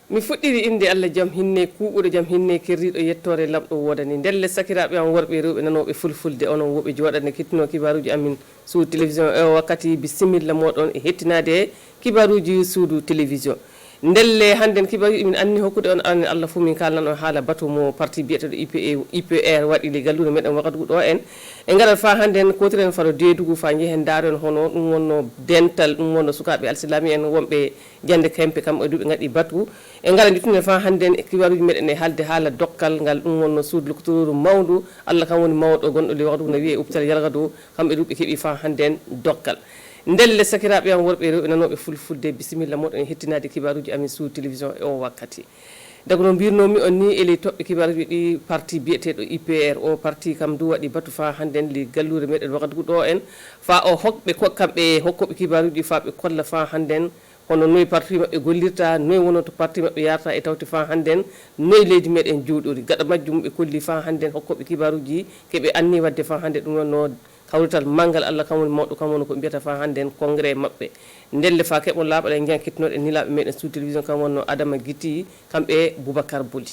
mi fuɗɗiri inde Allah jam hinne kuuɓuɗo jam hinne kerriɗo yettore lamɗo wodani ndelle sakiraɓe am worɓe rewɓe nanoɓe fulfulde onon woɓe joɗande kettino kibaruji amin suudu télévision e wakkati bisimilla moɗon e hettinade kibaruji suudu télévision ndelle hannden kibaruji min anni hokkude on an Allah fuu min kalnan on haala batu mo parti biyeteɗo IPR waɗi le galluɗo meɗen wakatu ɗo en e garat fa hannden kotiren faro deedugu fa jehen daaren hono ɗum wonno dental ɗum wonno sukaɓe alsilami en wonɓe jande kempe kam e duɓe gaɗi batu e ngara jittune fa hannden e kibaruji meɗen e haalde haala dokkal ngal ɗum wonno suudu lokotoru mawdu Allah kam woni mawɗo gonɗo le waktu no wiye uptal yalgadu kamɓe duɓe keeɓi fa hannden dokkal ndelle sakiraɓe am worɓe rewɓe nanoɓe fulfulde bisimilla moɗon e hettinade kibaruji amin suudu télévision e o wakkati dago no mbirnomi on ni ele toɓɓe kibaruji ɗi parti biyeteɗo IPR o parti kam du waɗi batu fa hannden li gallure meɗen wakatu ɗo en fa o hokɓe kamɓe hokkoɓe kibaruji fa ɓe kolla fa hannden hono noyi parti maɓɓe gollirta noyi wono to parti maɓɓe yarata e tawti fa hannden noyi leydi meɗen juuɗori gaɗa majjum ɓe kolli fa hannden hokkoɓe kibaruji keɓe anni wadde fa hannde ɗum wonno kawrital manggal Allah kam woni mawɗo kam woni ko mbiyata fa hannden congrès maɓɓe ndelle fa keɓon laaɓal e jan kettinoɗe nilaɓe meɗen sous télévision kam wonno Adama Guiti kamɓe Boubacar Boli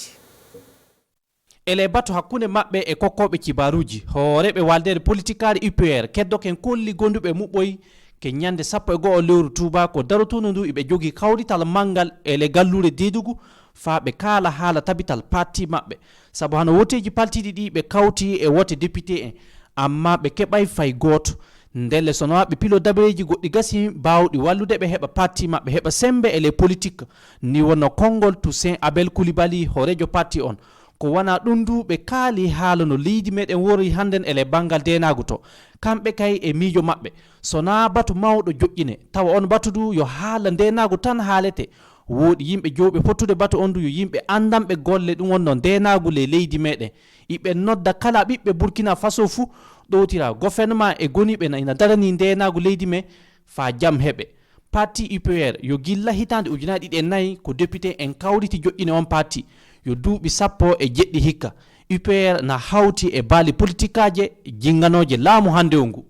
ele batu hakkunde maɓɓe e kokkoɓe kibaruji hooreɓe waldere politikare UPR keddoken kolli gonduɓe muɓɓoy ke ñande 11 lewru tuba ko darotuno ndu iɓe jogi kawrital manggal ele gallure dedugu fa ɓe kaala haala tabital parti maɓɓe saabu hano woteji paltiɗi ɗi ɓe kawti e wote député en amma ɓe keɓay fay goto ndelle sono ɓe pilo dabareji goɗɗi gasi bawɗi wallude ɓe heɓa parti maɓɓe heɓa sembe e les politique ni wonno konngol Toussaint Abel Coulibaly horejo parti on ko wana ɗum du ɓe kaali haala no leydi meɗen wori hannden ele bangal denagu to kamɓe kay e miijo maɓɓe sona batu mawɗo joƴƴine tawa on batu du yo haala ndenagu tan haalete woodi yimɓe jowɓe fottude batu on du yo yimɓe andanɓe golle ɗum wonno ndenagu le leydi meɗen iɓe nodda kala ɓiɓɓe Burkina Faso fuu ɗowtira gouvernement e goniɓe ina darani ndenagu leydi me fa jam heɓe parti UPR yo gilla hitande 2004 ko député en kawriti joƴƴine on parti yo duuɓi 17 hikka UPR na hawti e baali politique aje jinganoje laamu hande o ngu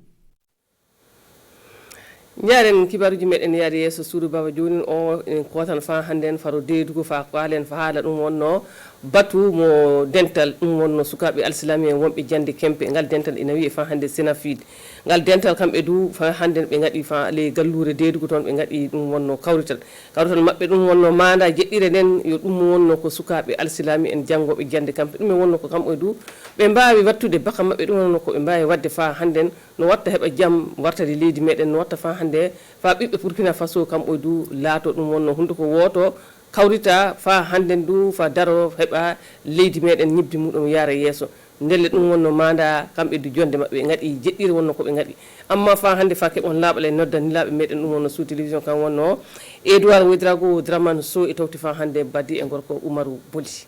jaren kibaruji meɗen yaade yeeso suudu baba joni o en kotan fa hannden faro deydugo fa kaalen fa haala ɗum wonno batu mo dental ɗum wonno sukaɓe alsilami en wonɓe jande kempe ngal dental ina wiye fa hannde sénafide ngal dental kamɓe du fa hannden ɓe gaɗi fa ley gallure deydugo toon ɓe gaɗi ɗum wonno kawrital maɓɓe ɗum wonno manda jeɗɗire nden yo ɗum wonno ko sukaɓe alsilami en janggoɓe jande kamɓe ɗum e wonno ko kamɓe du ɓe mbawi wattude baka maɓɓe ɗum wonno ko ɓe mbawi wadde fa hannden no watta heɓa jaam wartade leydi meɗen no watta fa hannde fa ɓiɓɓe Burkina Faso kamɓe du laato ɗum wonno hunde ko woto kawrita fa hannden du fa daro heɓa leydi meɗen ñibdi muɗum yaara yeeso ndelle ɗum wonno manda kamɓe du jonde maɓɓe ɓe gaɗi jeɗɗiri wonno koɓe gaɗi amma fa hannde fa keɓon laaɓal e noddanilaɓe meɗen ɗum wonno sous télévision kam wonno Edouard Ouedraogo Dramane Sow e tawti fa hannde baddi e gorko Oumarou Boli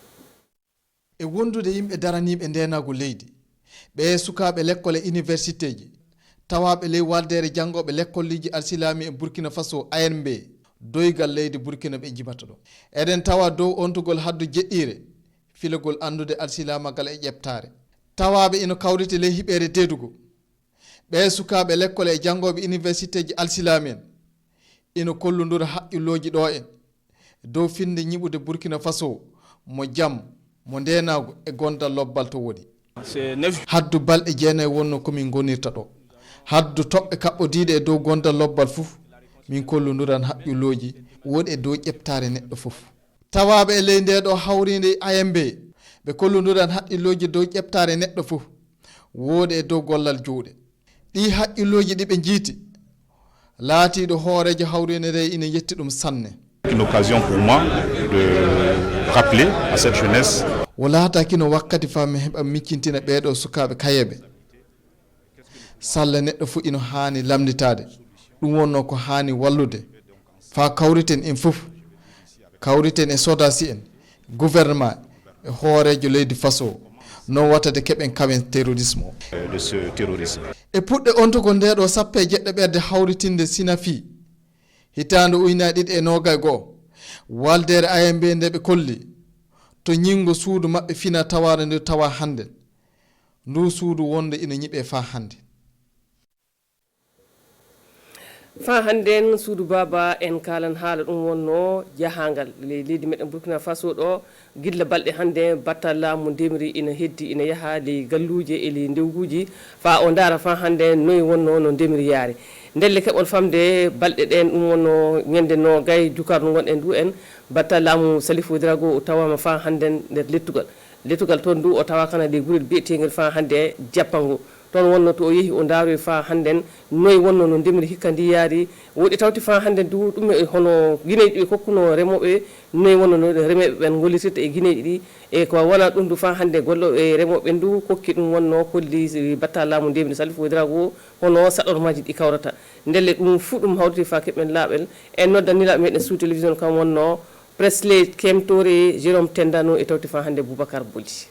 e wondude yimɓe daraniɓe ndenagu leydi ɓe sukaɓe l'école e université ji tawaɓe ley waldere janggoɓe l'écolleji alsilami e Burkina Faso ANB doygal leydi Burkina ɓe jibata ɗo eɗen tawa dow ontugol haddu jeɗɗire filagol andude alsilamagal e ƴeɓtare tawaɓe ina kawriti ley hiɓere dedugo ɓe sukaɓe l'école e janggoɓe université ji alsilami en ina kollodira haqqilloji ɗo en dow finde ñiɓude Burkina Faso mo jaam mo ndenagu e gondal lobbal to woni haddu balɗe 9 wonno komin gonirta ɗo haddu toɓɓe kaɓɓodiɗe e dow gondal lobbal fof min kollodiran haqqilloji woni e dow ƴeɓtare neɗɗo fof tawaɓe e ley nde ɗo hawride AMB ɓe kollodiran haqqilloji dow ƴeɓtare neɗɗo fof woni e dow gollal juuɗe ɗi haqqilloji ɗi ɓe jiiti laatiɗo hoorejo hawride nde ina yetti ɗum sanne. Une occasion pour moi de rappeler à cette jeunesse wala kino wakkati fa mi heɓa miccintina ɓeɗo sukaɓe kayeɓe salla neɗɗo fu ino hani lamditade ɗum wonno ko hani wallude fa kawriten en fof kawriten e sodasi en gouvernement e hoorejo leydi Faso non wattade keɓen kawen terrorisme o de ce terrorisme e puɗɗe ontugo ndeɗo 17 ɓerde hawritinde Sinafi hitande 2021 waldere AMB nde ɓe kolli to ñingo suudu maɓɓe fina taware nde tawa hande ndu suudu wonde ina ñiɓe fa hande fa hannden suudu baba en kalan haala ɗum wonno jahangal leydi meɗen Burkina Faso ɗo gilla balɗe hannde battal laamu ndemri ina heddi ina yaha ley galluji e ley ndewguji fa o ndaara fa hannde noyi wonno no ndemri yaari ndelle keɓon famde balɗe ɗen ɗum wonno ñande no gay jukarno gonɗen du en battal laamu Salifou Drago o tawama fa hannden nder lettugal toon du o tawa kana ley gurel biyetegel fa hannde jappango toon wonno to o yeehi o ndaaroy fa hannden noyi wonno no ndemri hikka ndi yaari woɗi tawti fa hannden du ɗum e hono guineji ɗi kokkuno remoɓe noyi wonno no remeɓe ɓen gollitirta e guineji ɗi e ko wona ɗum du fa hannde gollo e remoɓe ndu kokki ɗum wonno kolli battal laamu ndemri Salifou Drago hono saɗormaji ɗi kawrata ndelle ɗum fuu ɗum hawriti fa keɓen laaɓel en noddanilaɓe meɗen sous télévision kam wonno Presley Kemtore Jérôme Tendano e tawti fa hannde Boubacar Bolji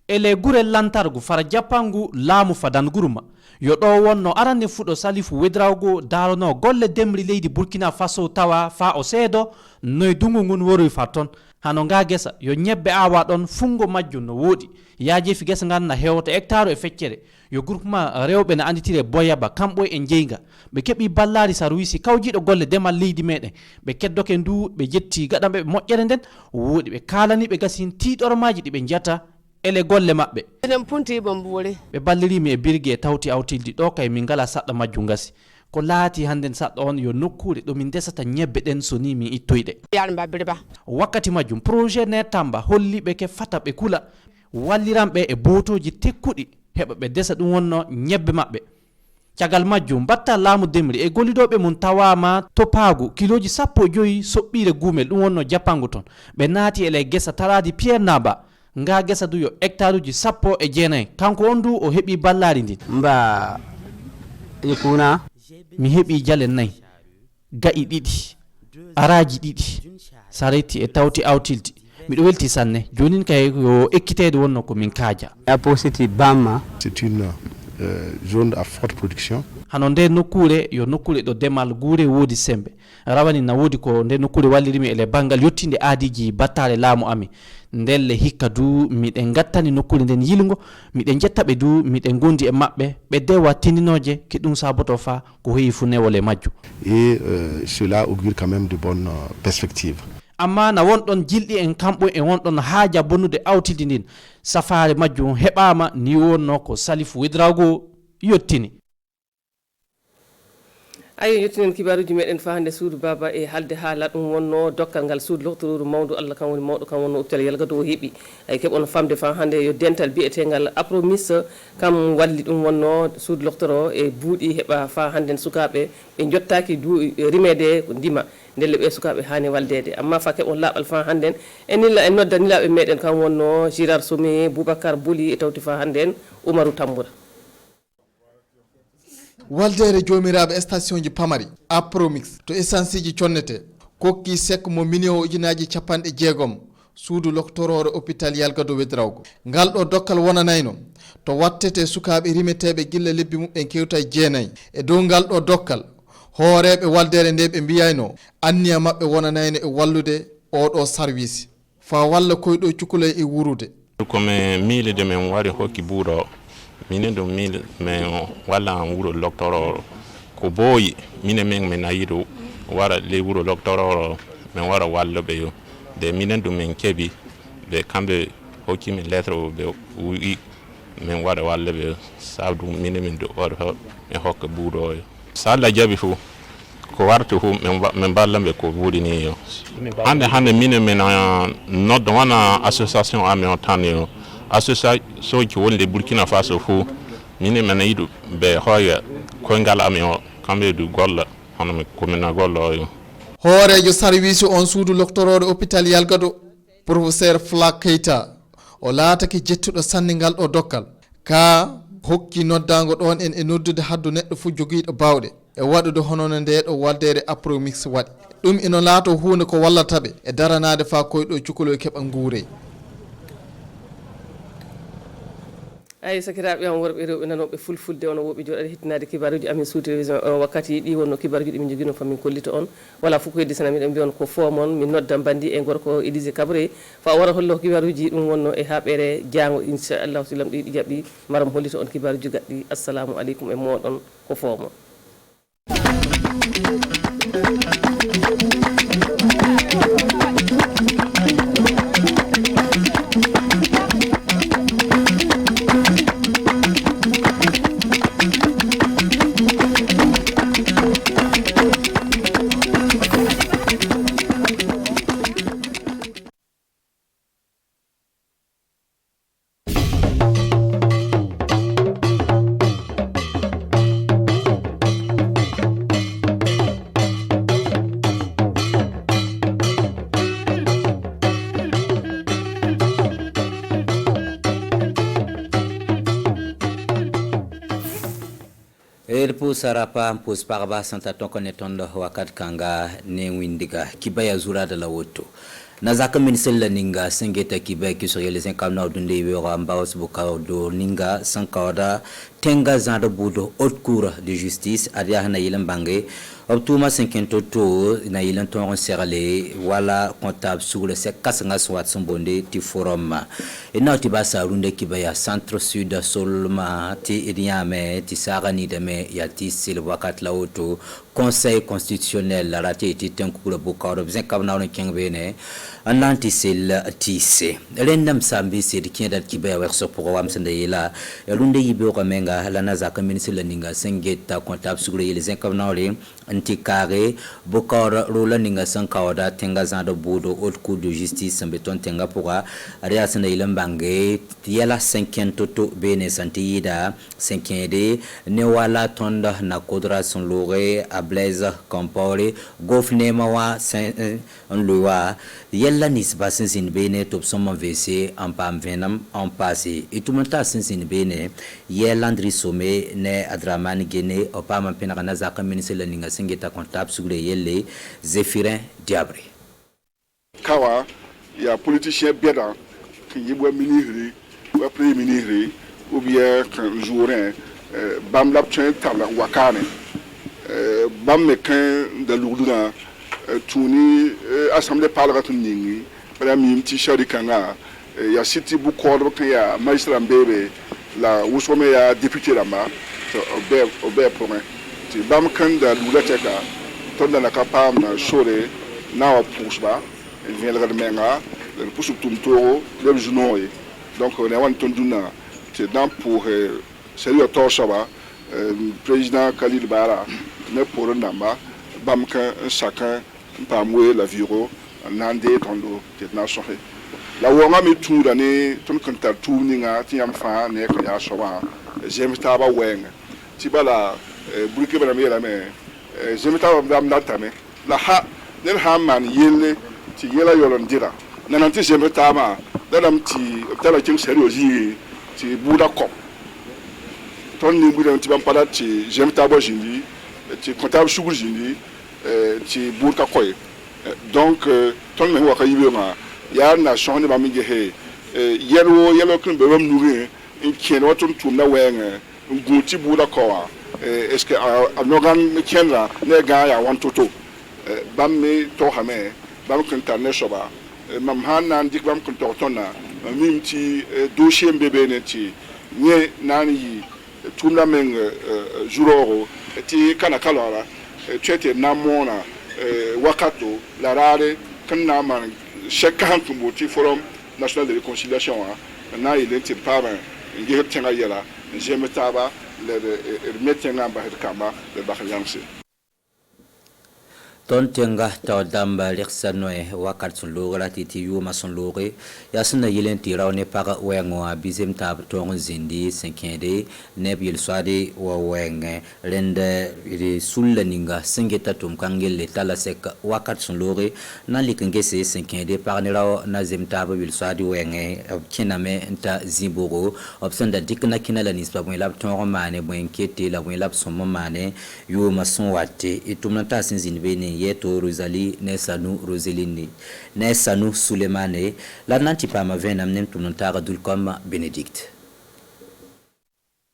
ele gurel lantargu fara jappangu laamu fadanguruma yo ɗo wonno arande fuɗo Salifou Drago darono golle demri leydi Burkina Faso tawa fa o seedo noy dungu ngun woroy fa ton hano nga gesa yo ñebbe awa ɗon fungo majjum no woodi yaajefi gesa ngan na hewta hectare e feccere yo groupement rewɓe ne anditire boyaba kamɓo e jeyga ɓe keeɓi ballari sarwisi kawjiɗo golle demal leydi meɗen ɓe keddoke ndu ɓe jetti gaɗaɓe moƴƴere nden woodi ɓe kalani ɓe gasin tiɗormaji ɗi ɓe jiyata ele golle maɓɓe enen punti bambore ɓe ballirimi e birgue e tawti awtildi ɗo kay min ngala saɗɗa majjum gasi ko laati hannden saɗɗa on yo nokkure ɗomin desata ñebbe ɗen so ni min ittoyɗe yaɗa mbabire ba wakkati majjum projet netamba holliɓe ke fata ɓe kula walliranɓe e botoji tekkuɗi heɓa ɓe desa ɗum wonno ñebbe maɓɓe caggal majjum batta laamu demri e gollidoɓe mum tawama to paagu kiloji 15 soɓɓire gumel ɗum wonno jappangu ton ɓe naati ele gesa taradi Pierre Naba nga gesa du yo hectare uji 19 kanko on du o heɓi ballari ndin mba kuna mi heɓi jale 4 ga'i ɗiɗi araji ɗiɗi sareti e tawti awtildi miɗo welti sanne jonin kay yo ekkitede wonno ko min kaaja ya positi bamma c'est une zone à forte production hano nde nokkure yo nokkure ɗo demal guure woodi sembe rawani na woodi ko nde nokkure wallirimi ele bangal yettinde aadiji battale laamu ami ndelle hikka du miɗen gattani nokkure nden yilgo miɗen jettaɓe du miɗen gondi e maɓɓe ɓe dewa tininoje ke ɗum saboto fa ko heewi fu newol e majju et cela augure quand même de bonnes perspectives amma na wonɗon jilɗi en kamɓo e wonɗon haaja bonnude awtildi ndin safare majjum heɓama ni wonno ko Salifou Drago yottini ayi yettinen kibaruji meɗen fa hande suudu baba e halde haala ɗum wonno dokkal ngal suudu loftoruru mawdu Allah kan woni mawɗo kan wonno hôpital Yalgado o heeɓi ay keɓono famde fa hande yo dental biyetegal Apromis kam walli ɗum wonno suudu loftoro e buuɗi heɓa fa hande sukaɓe ɓe jottaki rimede ko ndima ndelle ɓe sukaɓe hani waldede amma fa keɓon laaɓal fa hannden en noddanilaɓe meɗen kam wonno Girard Somi Boubacar Boli e tawti fa hannden Oumarou Tamboura waldere jomiraɓe station ji pamari Apromix to essence ji connete kokki sek mo million ujunaji 60 suudu loktorore hôpital Yalgado Wedrawgo ngal ɗo dokkal wonanayno to wattete sukaɓe rimeteɓe gilla lebbi mumɓe kewta 9 e dow ngal ɗo dokkal hooreɓe waldere nde ɓe mbiyayno anniya mabɓe wonanayno e wallude oɗo service fa walla koyɗo cukalay e wurude komi miilide min wari hokki buuro minen ɗum miil min walla wuro docteur ko booyi minen min ayiɗo wara ley wuro docteur min wara walluɓe yo de minen ɗum min keeɓi ɓe kamɓe hokkimi lettre o ɓe wi min waɗa walluɓe sabdu minen min wara min hokka buuro o so Allah jaaɓi fo ko warta fo min ballamɓe ko wuɗini yo hande minen min nodda wona association amen o tan yo association ki woni Burkina Faso fo minen min yiɗo ɓe hooya koyngal amen o kamɓe du golla hono komin golla o yo hoorejo service on suudu loktorore hôpital Yalgado professeur Flak Keita o laatake jettuɗo sanne ngal ɗo dokkal ka hokki noddago ɗon en e noddude haddu neɗɗo fu joguiɗo bawɗe e waɗude honono nde ɗo waldere Apromix waɗi ɗum ino laato hunde ko wallataɓe e daranade fa koyɗo cukalol keɓa guure ay sakiraɓe am worɓe rewɓe nanoɓe fulfulde ono woɓe joɗade hettinade kibaruji amin sous télévision o wakkati ɗi wonno kibaruji ɗi min joguino famin kollita on wala fof ko heddi sana miɗen mbiya on ko fomon min nodda bandi e gorko Élysée Cabré fa wara hollo kibaruji ɗum wonno e haɓere jango inchallahu silam ɗi jaɓɓi maram hollita on kibaruji gaɗɗi assalamu aleykum e moɗon ko fomon Elpu sarapa mpus paraba santa tokone tondo wakat kanga ne windiga kibaya zura de la woto na zaka minisel ninga sengeta kibaya kisoye les inkamna dunde yoro ambaos bukaw do ninga sankawda tenga zanda budo haute cour de justice adia na yilam bange obtuma 50 to na yilan ton serale wala comptable sur le sekasanga swat sombonde ti forum ina ti basa runde kibaya centre sud solma ti idiame ti sarani de me ya ti sil wakat la auto conseil constitutionnel la rati ti tenkura bukaw bizin kabna on kengbene ananti sil tise lendam sambi se di kienda kibaya werso programme sende yela runde yibo kamenga la nazaka minisel ninga sengeta comptable sur les inconvénients antikare bokor rola ninga sankawda tenga zando budo haute cour de justice beton tenga pourra ariasna ilambange yala 50 toto bene santida 5 ne wala tonda na kodra son lore a blaise compore gofne mawa on loa yalla nisba sin bene top som vc en pam venam en passé et tout monta sin bene yella andri somé ne adramani gene opam pena na zaka ministre ninga singeta comptable sur yelle Zéphirin Diabré kawa ya politicien beda qui yibwa ministre ou premier ministre ou bien un jourin bam la train tabla wakane bam mekin de lourduna tuni assemblée parlera tuningi para mi ti shari kanga ya city bu ko ko ya magistrat mbebe la wusome ya député là-bas obe pour ti bam kan da lula teka tonda na kapam na sore na wa pusba il vient le menga le pusu tumtoro le junoy donc on est en tonduna c'est dans pour salut à Toshaba président Khalil Bara ne pour namba bam kan chacun pamwe la viro nande tondo c'est na sohe la wonga mi tura ne ton kanta tuninga ti am fa ne ko ya soba j'aime taba wenga ti bala burke bana me la me j'aime taba dam natame la ha den ha man yelle ti yela yolon dira nananti j'aime taba danam ti tala king seriously ti buda ko ton ni buda ti bam pada ti j'aime taba jindi ti comptable shugur jindi ti burka koy donc ton me wa kayibe ma ya na shon ne ba mi he yelo kun be bam nuri in ken watun tum na wenga nguti buda ko est-ce que anogan kenra ne ga ya wan toto bam me to ha me bam kun ta ne soba mam hanna dik bam kun to tonna mim ti dossier mbebe ne ti ne nani yi tum na men juroro ti kana kalora chete na mona wakato la rare kan na man chaque hantumoti forum national de réconciliation na il est pas ngir tenga yela j'aime taba le mettre ngamba kamba le bakhyamse ton tenga ta damba lexanoe wakat sun logala titi yuma sun loge yasna yilen tiraw ne para wengo bizem tab ton zindi 5 ne bil swade wa wenge lende ri sulla ninga singeta tum kangel tala sek wakat sun loge na likenge se 5 par ne raw na zem tab bil swade wenge kiname nta zimboro option da dikna kinala nisba bon lab ton romane bon kete la bon lab son momane yuma sun wate itumnata sinzin bene yeto Rosalie Nesanu Roseline Nesanu Sulemane la nanti pa ma venam nem tumntara dulkom Benedict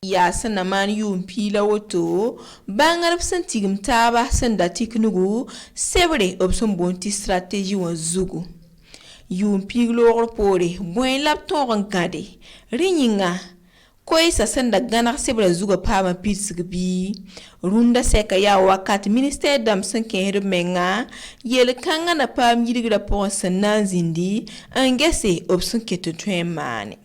ya sana man yum pila woto bangarap santigum taba sanda tiknugu sebre option bonti stratégie wan zugu yum piglo pore boin lap ton gade rinyinga koisa sanda ganar sebra zuga pama pirsgbi runda seka ya wakat ministère dam sanke menga yel kanga na pam yirigra po sananzindi angese option keto twemane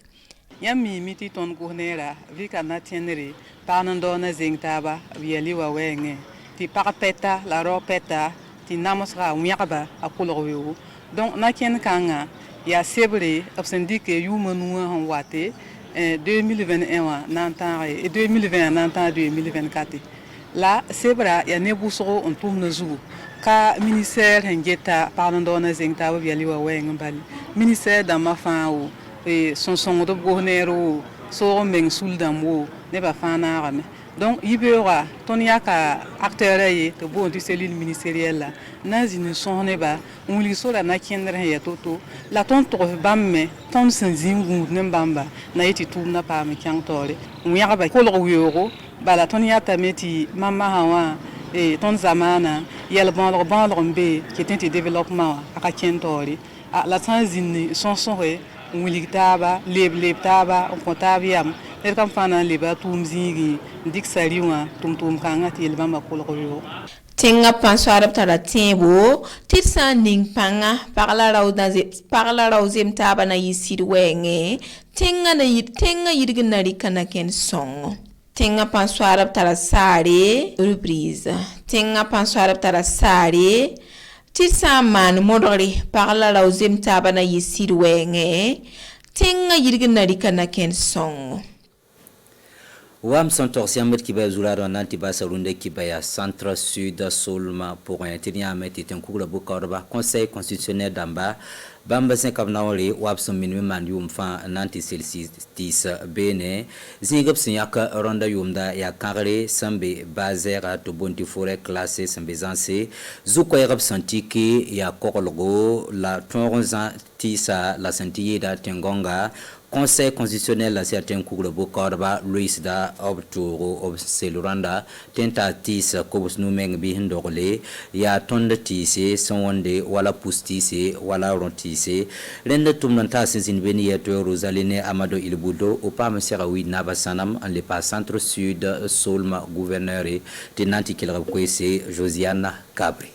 yami miti ton gournera vika na tienri panando na zingtaba vieli wa wenge ti parapeta la ropeta ti namosra wiakaba akulorwe donc na ken kanga ya sebre option dike yumanu han wate 2021 n'entend et 2020 n'entend 2024 là c'est vrai il y a ne busoro on tourne jour ka ministère ngeta parlant na zengta wa biali wa wenga bali ministère da mafa o et son do gournero so meng suldamwo ne ba fana rame donc ibera ton yaka acteur yi to bon du cellule ministérielle là nazine son ne ba on li so la na kendre ya toto la ton to bamme ton sanzingu ne bamba na yiti tumna pa me kyantore on yaka ba ko lo yoro ba la ton yata meti mama hawa et ton zamana yel bandro mbe qui était développement aka kentore la sanzine son on li taba le taba on kontabiam et comme fana leba tumzigi dik sariwa tum kanga ti elba makol royo tenga panso arab tara tembo tirsa ning panga parla rauzem taba na yisir wenge tenga yirgna rikana ken song tenga panso arab tara sare reprise tenga panso arab tara sare tirsa man modori parla rauzem taba na yisir wenge tenga yirgna rikana ken song Wam Santorsi Ahmed Kibaya Zularo Nantiba Sarunde Kibaya Centre Sud Solma pour un Ahmed est un cours de Boukorba Conseil constitutionnel d'Amba Bamba 5 Naoli Wabson Minimum Yum Fan Nanti Celsius Bene Zingop Signaka Ronda Yumda Ya Kare Sambe Bazera to Bonti Forêt classé Sambezanse Zukoyerab Santiki Ya Korlogo La Tonza Tisa La Santilla Tengonga Conseil constitutionnel la certains cours de Bokorba, Louis da Obturo of Seluranda, Tentatis Kobus Numeng Bihindorle, Ya Tonda Tise, Sonde, Wala Pustise, Wala Rontise, Rende Tumnantas in Venieto, Rosaline Amado Ilbudo, Opam Serawi Nabasanam, en le pas centre sud, Solma, gouverneur, Tenanti Kilrakwese, Josiana Cabri.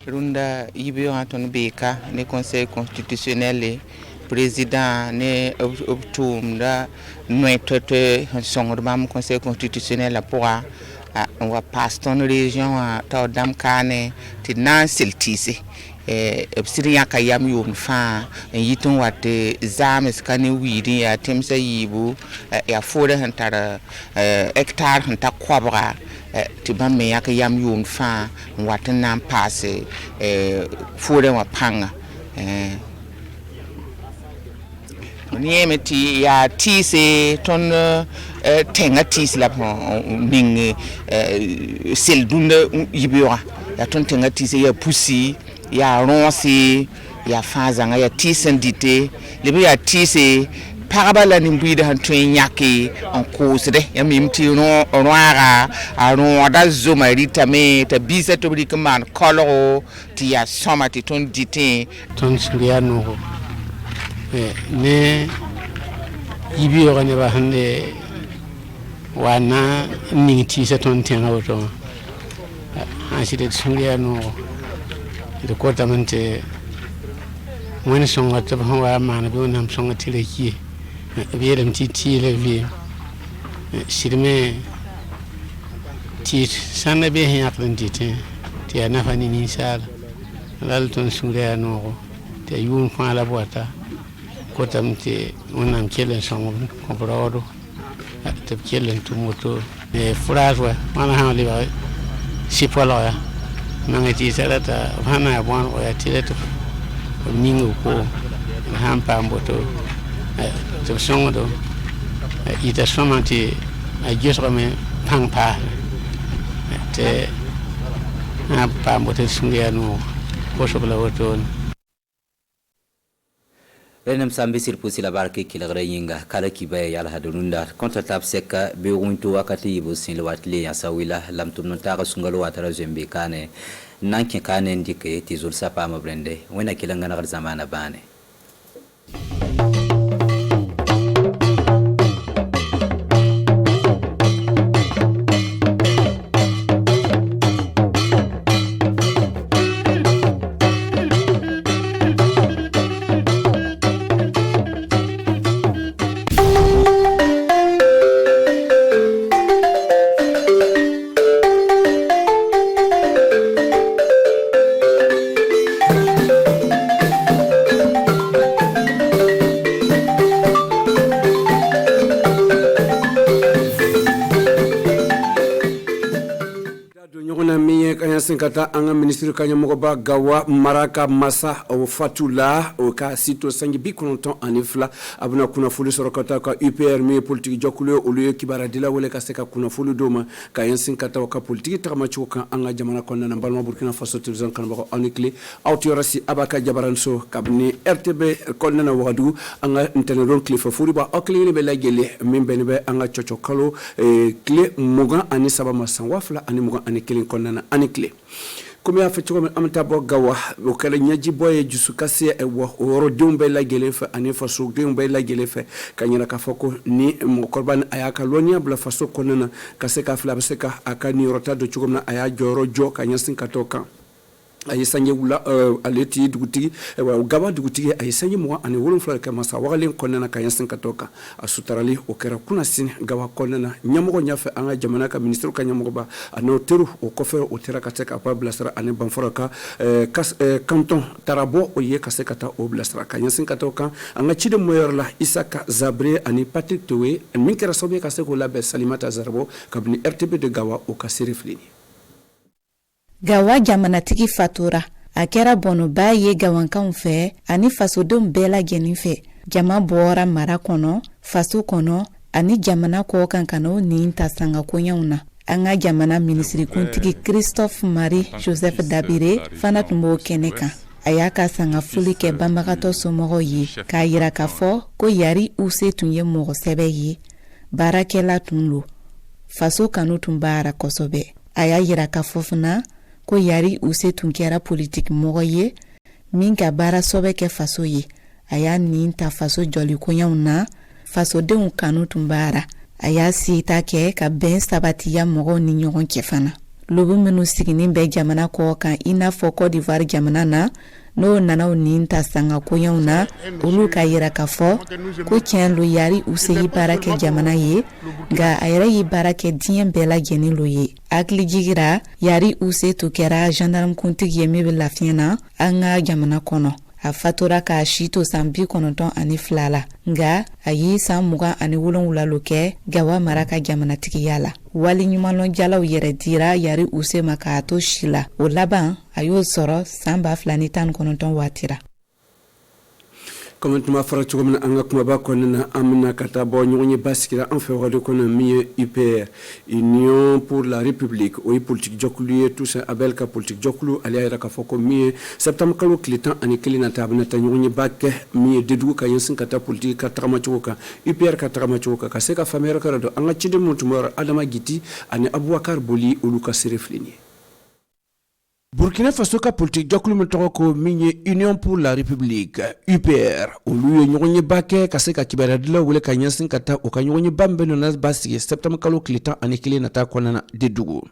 Runda Ibio Anton Beka, le Conseil constitutionnel. Président ne obtum da noitote songrbam conseil constitutionnel pour on va passer ton région ta dam kane ti nan siltisi obsiria kayam yum fa yiton wate zames kane wiri ya temsa yibu ya fore hantara hectare hanta kwabra ti bam me yakayam yum fa wate nan passe fore wa panga Niemeti ya tise ton tenga tise la ming sel dunda yibura ya ton tenga tise ya pusi ya ronsi ya fazanga ya tise ndite lebe ya tise parabala ni mbida hantwen nyake en cause de ya mimti no roara a ronda zoma ritame ta bisa to brikman koloro ti ya somati ton dite ton suriano ne yibi ogane ba hande wana ningti sa ton tenga oto aside suria no de kota mante woni songa to wa mana be wonam songa tire ki be dem ti le vi sirme ti sanna be hen akran ti ti ana fani ni sala lal ton suria no te yun fa la boata kotam te wonam kelen songo comprado te kelen tumoto fraswa mana ha liba sipola ya mangati salata hana bon o ya tileto ningo ko ham pamboto te songo do ita somati a jesro me pangpa te ha pamboto sungiano ko sobla woton Renem sambi sirpusi la barke kilagre yinga kala kibaya yala hadununda kontra tap seka be wuntu wakati ibu sin watli ya sawila lam tumno taga sungalo watara zembe kane nanke kane ndike tizul sapa ma brende wena kilanga na zamana bane senkata anga ministre kanyamogoba gawa maraka masa o fatula o ka sito sangi bikonton anifla abuna kuna fulu sorokata ka UPR mi politique jokulo o lieu kibara dila wole ka seka kuna fulu doma ka senkata o ka politique takama chuka anga jamana konna na balma Burkina Faso television kan bako anikle autorasi abaka jabaranso kabni RTB konna na wadu anga interneton clifa furi ba okli be la gele mimbe be anga chocho kalo clé mogan ani saba masan wafla ani mogan ani kelin konna na anikle comme ya fetcho amta bo gawa o kala nyaji boye jusukase e wo oro dumbe la gelefa ani faso dumbe la gelefa kanyana ka foko ni mo korban ayaka lonia bla faso konana kaseka fla baseka akani rota do chugomna aya joro jo kanyasin katoka ayisanye wula aleti dugutigi gawa dugutigi ayisanye mo ani wolon fla ka masa wagalen konana kanyasin katoka asutarali o kera kuna sin gawa konana nyamogo nyafe anga jamana ka ministre ka nyamogo ba ano teru o kofer o tera ka teka pa blasra ani banforaka canton tarabo o ye kasekata o blasra kanyasin katoka anga chide moyorla Isaka Zabre ani Patrick Towe minkera sobe kaseko labe Salimata Zarbo kabni RTB de gawa o kasiriflini gawa jamanatigi fatura a kɛra bɔnɔba ye gawankanw fɛ ani fasodenw bɛɛ lajɛlen fɛ jama bɔra mara kɔnɔ faso kɔnɔ ani jamana kɔ kan ka n'o nin ta sangakoɲɛw na an ka jamana minisirikuntigi Christophe Marie Joseph Dabire fana tun b'o kɛnɛ kan a y'a ka sangafoli kɛ banbagatɔ somɔgɔw ye k'a yira k'a fɔ ko Yari Use tun ye mɔgɔ sɛbɛ ye baarakɛla tun lo faso kanu tun b'ara kosɛbɛ a y'a yira k'a fɔ fana ko Yari Use tun kɛra politique mɔgɔ ye min ka baara sɔbɛ kɛ faso ye a y'a nin ta faso jɔlikoɲɛw na fasodenw kanu tun b'ara a y'a sita kɛ ka bɛn sabatiya mɔgɔw ni ɲɔgɔn cɛ fana lobu minnu siginin bɛ jamana kɔ kan i n'a fɔ Côte d'Ivoire jamana na n'o nana nin ta sanga koɲɛw na olu ka yira k'a fɔ ko tiɲɛ lo Yari Use yi baara kɛ jamana ye nka a yɛrɛ yi baara kɛ diɲɛ bɛɛ lajɛlen lo ye hakili jigira Yari Use tun kɛra gendarme kuntigi ye min bɛ lafiɲɛ na an ka jamana kɔnɔ a fatura k'a si to san 92 la nka a yi san 27 lo kɛ gawa mara ka jamanatigiya la wali ɲumanlɔnjalaw yɛrɛ dira Yari Use ma k'a to si la o laban a y'o sɔrɔ san 2019 waati ra comme tuma fara chugomna anga kuma ba konna amna kata bo nyonyi basikira en fait wado konna mieux UPR Union pour la République o politique jokulu tout ça abel ka politique jokulu ali ayra ka foko mieux septembre kalo klitan ani klina tabna ta nyonyi bakke mieux dedu ka yensin kata politique ka trama chuka UPR ka trama chuka ka seka famera ka do anga chide mutumor Adama Giti ani Abouakar Boli uluka sireflini Burkina Faso ka politique jokulu mutoko ko minye Union pour la République UPR olu nyonye bake kaseka kibara dila wole kanyansin kata o kanyonye bambe no nas basi septembre kalo klitan anikile nata konana dedugo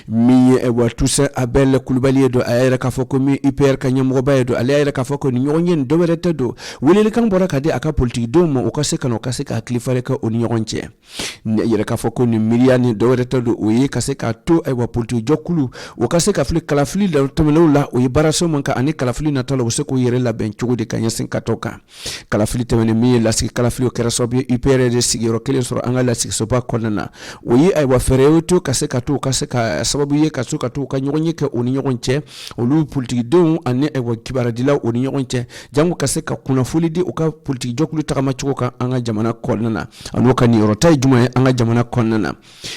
minye ewa tusa abel kulubali do ayera ka foko mi UPR kanyamogo ba do ayera ka foko ni nyonye do werete do wole kan bora kade aka politique do mo o kaseka no kaseka klifare ka o nyonche ni ayera ka foko ni miliani do werete do o ye kaseka to ewa politique jokulu o kaseka fli kala fli da tomelo la o yibara so manka ani kala fli na tolo se ko yere la ben chugo de kanyasin katoka kala fli temene mi la sik kala fli o kera sobi UPR de sigiro kele so anga la sik so ba konana o yi aywa fereo to kaseka to kaseka sababu ye kasuka to kanyonye ke oni nyonche olu politique don ane ewa kibara dila oni nyonche jangu kaseka kuna fulidi uka politique jokulu takama chuka anga jamana konana anoka ni rotai juma anga jamana konana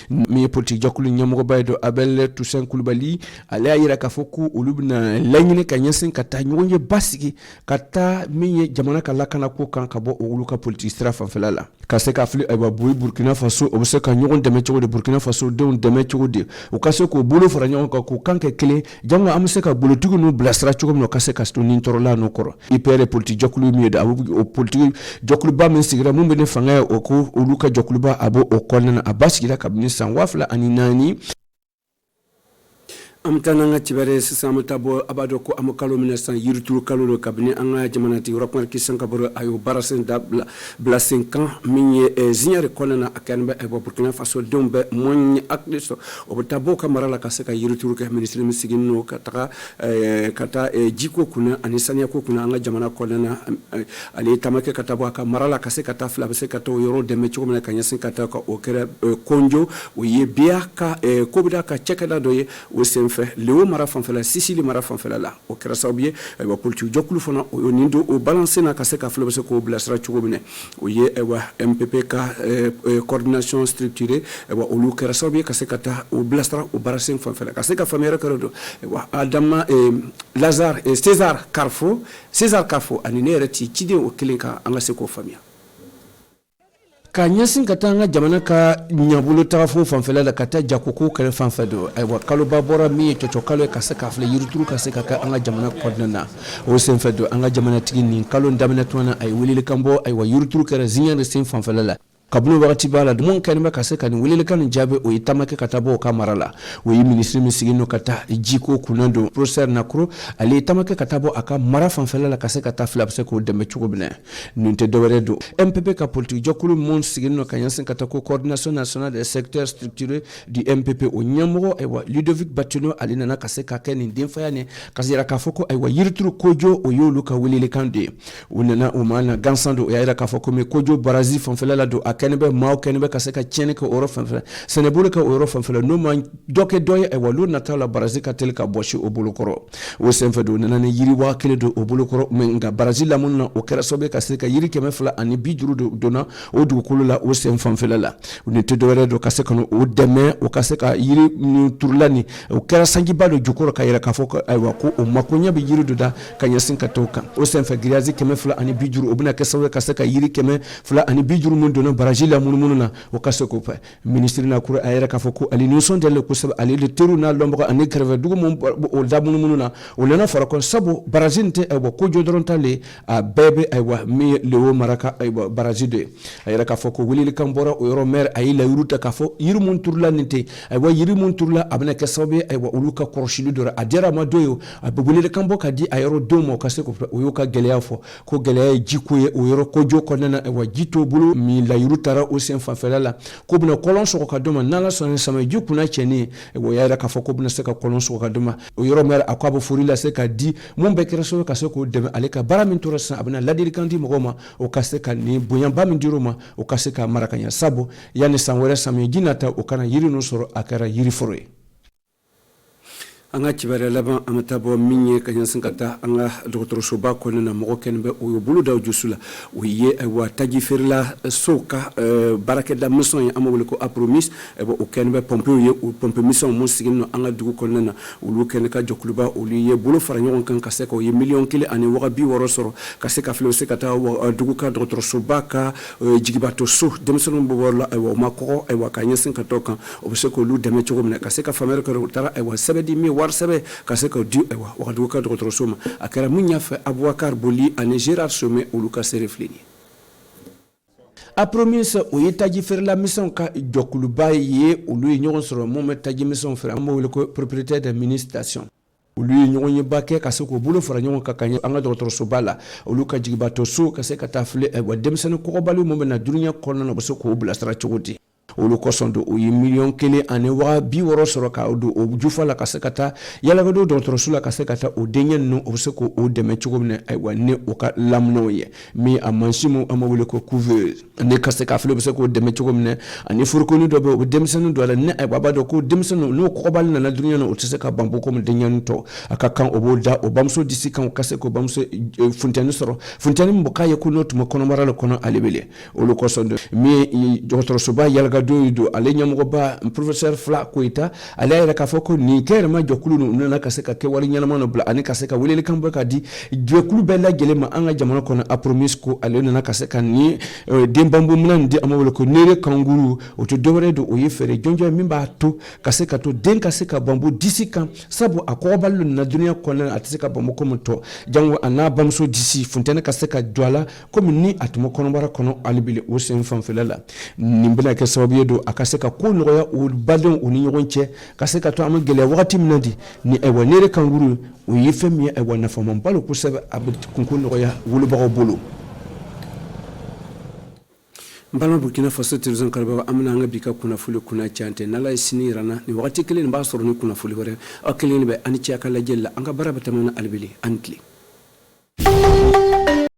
mi politique jokulu nyamogo baydo abel Toussaint Coulibaly ale ayira kafoku ulubna lanyine kanyasin kata nyonye basiki kata mi jamana kala kana ko kan kabo uluka politique strafa felala kaseka fli ewa boy Burkina Faso obseka nyon deme chugo de Burkina Faso don deme chugo de ukase ko bolo fara nyon ko kanke kele janga amse ka bolo tugu no blastra chugo no kase ka sto nin torola no koro ipere politique jokulu mi da o politique jokulu ba men sigira mumbe ne fanga o ko uluka jokulu ba abo o konna abasikira kabini san wafla ani nani amtananga tibere sisama tabo abado ko amokalo 1900 yirturu kalolo kabine anga jamanati rapor kisan kaboro ayo barasen da bla 5 ans minye zinyare kolana akanbe e Burkina Faso dombe monye akliso obtabo kamara la kaseka yirturu ka ministre misigino kata kata jiko kuna anisania ko kuna anga jamana kolana ali tamake katabo kamara la kaseka tafla baseka to yoro de mecho mena kanyasin kata ko okere konjo o ye biaka ko bida ka chekada doye o sen fɛ Léo mara fanfɛla Sicile mara fanfɛla la o kɛra sababu ye ayiwa politique jɔkulu fana o nin do o balance na ka se ka fɛlɛ bɛ se k'o bilasira cogo min na o ye ayiwa MPP ka coordination structurée ayiwa olu kɛra sababu ye ka se ka taa o bilasira o baarasen fanfɛla ka se ka faamuyali kɛra do ayiwa Adama Lazare César Carfo ani ne yɛrɛ ci ciden o kelen ka an ka se k'o faamuya ka ɲɛsin ka taa an ka jamana ka ɲabolo tagafo fanfɛla la ka taa jakoko kɛlɛ fanfɛ do ayiwa kaloba bɔra min ye cɔcɔ kalo ye ka se ka filɛ yirituru ka se ka kɛ an ka jamana kɔnɔna na o senfɛ do an ka jamanatigi nin kalo daminɛ tuma na a ye welelikan bɔ ayiwa yirituru kɛra ziɲɛ de sen fanfɛla la kabini wagati b'a la dumun kɛlen bɛ ka se ka nin welelikan nin jaabi o ye tamakɛ ka taa bɔ o ka mara la o ye minisiri min sigilen ka taa jiko kunna don professeur Nakuro ale ye tamakɛ ka taa bɔ a ka mara fanfɛla la ka se ka taa fila bɛ se k'o dɛmɛ cogo min na nin tɛ dɔwɛrɛ don MPP ka politique jɔkulu mun sigilen ka ɲɛsin ka taa ko coordination nationale des secteurs structurés du MPP o ɲɛmɔgɔ ayiwa Ludovic Batino ale nana ka se ka kɛ nin denfaya ni ka se yira k'a fɔ ko ayiwa yirituru kojo o y'olu ka welelikan de ye o nana o ma na gansan do o y'a yira k'a fɔ ko mais kojo barazi fanfɛla la don kɛnɛ bɛ maaw kɛnɛ bɛ ka se ka tiɲɛni kɛ o yɔrɔ fanfɛla sɛnɛbolo kɛ o yɔrɔ fanfɛla n'o ma dɔ kɛ dɔ ye ayiwa olu nataw la barazi ka teli ka bɔsi o bolokɔrɔ o senfɛ do nana ni yiri waa kelen do o bolokɔrɔ mɛ nka barazi lamunu na o kɛra sababu ye ka se ka yiri 250 do donna o dugukolo la o sen fanfɛla la o ni tɛ dɔwɛrɛ do ka se ka o dɛmɛ o ka se ka yiri ni turula ni o kɛra sanjiba do jukɔrɔ ka yɛrɛ k'a fɔ ko ayiwa ko o makoɲɛ bɛ yiri do da ka ɲɛsin ka t'o kan o senfɛ giriyazi 250 o bɛna kɛ sababu ye ka se ka yiri 250 mun donna barazi la munumunu na o ka se k'o fɛ ministre Nakuro a yɛrɛ k'a fɔ ko ale nisɔndiyalen kosɛbɛ ale de teriw n'a lɔnbaga ani kɛrɛfɛ dugu mun o da munumunu na o nana fara kɔnɔ sabu barazi nin tɛ ayiwa ko jɔ dɔrɔn t'ale a bɛɛ bɛ ayiwa min ye Léo mara ka ayiwa barazi de ye a yɛrɛ k'a fɔ ko welelikan bɔra o yɔrɔ maire a ye layiru ta k'a fɔ yiri mun turula nin tɛ ayiwa yiri mun turula a bɛna kɛ sababu ye ayiwa olu ka kɔrɔsili dɔ a diyara a ma dɔ ye a bɛ welelikan bɔ ka di a yɔrɔ denw ma o ka se k'o fɛ o y'o ka gɛlɛya fɔ ko gɛlɛya ye jiko ye o yɔrɔ kojo kɔnɔna na ayiwa ji t'o bolo min layiru taara o sen fanfɛla la ko bɛna kɔlɔn sɔgɔ ka d'o ma n'ala sɔnna sama ji kunna cɛnni o y'a yira k'a fɔ ko bɛna se ka kɔlɔn sɔgɔ ka d'o ma o yɔrɔ maire a ko a bɛ fori lase ka di mun bɛɛ kɛra sababu ka se k'o dɛmɛ ale ka baara min tora sisan a bɛna ladilikan di mɔgɔw ma o ka se ka nin bonyaba min dir'o ma o ka se ka mara ka ɲɛ sabu yanni san wɛrɛ samiyɛji nata o kana yiri ninnu sɔrɔ a kɛra yiriforo ye an ka kibaruya laban an bɛ taa bɔ min ye ka ɲɛsin ka taa an ka dɔgɔtɔrɔsoba kɔnɔna na mɔgɔ kɛnɛ bɛ o ye bolo da o jusu la o ye ayiwa taji feerela so ka baarakɛda misɔn ye an b'a wele ko apromis ayiwa o kɛnɛ bɛ pɔmpew ye o pɔmpe misɔn mun sigilen don an ka dugu kɔnɔna na olu kɛnɛ ka jɛkuluba olu ye bolo fara ɲɔgɔn kan ka se ka o ye miliyɔn 1 ani waga 60 sɔrɔ ka se ka filɛ o se ka taa dugu ka dɔgɔtɔrɔsoba ka jigibaatɔ so denmisɛnninw bɛ bɔ la ayiwa o ma kɔgɔ ayiwa ka ɲɛsin ka tɔ kan o bɛ se k'olu dɛmɛ cogo min na ka se ka faamuyali kɛ o taara ayiwa sɛbɛn di min wari sɛbɛn ka se ka di ayiwa wagadugu ka dɔgɔtɔrɔso ma a kɛra mun y'a fɛ Aboubacar Boli ani Gérard Somé olu ka seere filɛ nin ye a promise o ye taji feerela misɛnw ka jɔkuluba ye olu ye ɲɔgɔn sɔrɔ mun bɛ taji misɛnw feere an b'o wele ko propriétaire de mini station olu ye ɲɔgɔn ye ba kɛ ka se k'o bolo fara ɲɔgɔn kan ka ɲɛ an ka dɔgɔtɔrɔsoba la olu ka jigibaatɔ so ka se ka taa filɛ ayiwa denmisɛnnin kɔgɔbaliw mun bɛ na dunuya kɔnɔna na u bɛ se k'o bilasira cogo di olu kɔsɔn do o ye miliyɔn 1 ani waga 60 sɔrɔ ka don o jufa la ka se ka taa yalakadow dɔgɔtɔrɔso la ka se ka taa o denkɛ ninnu o bɛ se k'o dɛmɛ cogo min na ayiwa ni o ka laminɛw ye min a mansin mun an b'a wele ko couveuse ne ka se ka filɛ o bɛ se k'o dɛmɛ cogo min na ani furukoni dɔ bɛ yen o bɛ denmisɛnnin dɔ la ni ayiwa a b'a dɔn ko denmisɛnninw n'o kɔgɔbali nana dunuya na o tɛ se ka ban bɔ komi denkɛnin tɔ a ka kan o b'o da o bamuso disi kan o ka se k'o bamuso funtɛni sɔrɔ funtɛni min bɔ k'a ye ko n'o tun bɛ kɔnɔbara la kɔnɔ ale bɛ olu kɔsɔn do min dɔgɔtɔrɔsoba yalaka dɔw do ale ɲɛmɔgɔba professeur Fla Koyita ale yɛrɛ k'a fɔ ko nin kɛ yɛrɛ ma jɔkulu ninnu nana ka se ka kɛ wale ɲɛnama dɔ bila ani ka se ka welelikan bɔ ka di jɛkulu bɛɛ lajɛlen ma an ka jamana kɔnɔ a promise ko ale nana ka se ka nin denbanbo minɛn di an b'a wele ko nere kanguru o tɛ dɔwɛrɛ do o ye fɛɛrɛ jɔnjɔn min b'a to ka se ka to den ka se ka banbo disi kan sabu a kɔgɔbali nana duniya kɔnɔna na a tɛ se ka banbo komi tɔ jango a n'a bamuso disi funtɛni ka se ka jɔ a la komi ni a tun bɛ kɔnɔbara kɔnɔ hali bi o sen fanfɛla la nin bɛna kɛ sababu ye do a ka se ka ko nɔgɔya o badenw u ni ɲɔgɔn cɛ ka se ka to an bɛ gɛlɛya wagati min na di ni ayiwa nere kanguru o ye fɛn min ye ayiwa nafamaba lo kosɛbɛ a bɛ kunko nɔgɔya wolobagaw bolo n balima Burkina Faso télévision kanubaga an bɛna an ka bi ka kunnafoli kunna cante n'ala ye sini yira n na nin wagati kelen nin b'a sɔrɔ ni kunnafoli wɛrɛ aw kelen bɛ ani cɛ ka lajɛli la an ka baara bɛ tɛmɛ na alibili ani tile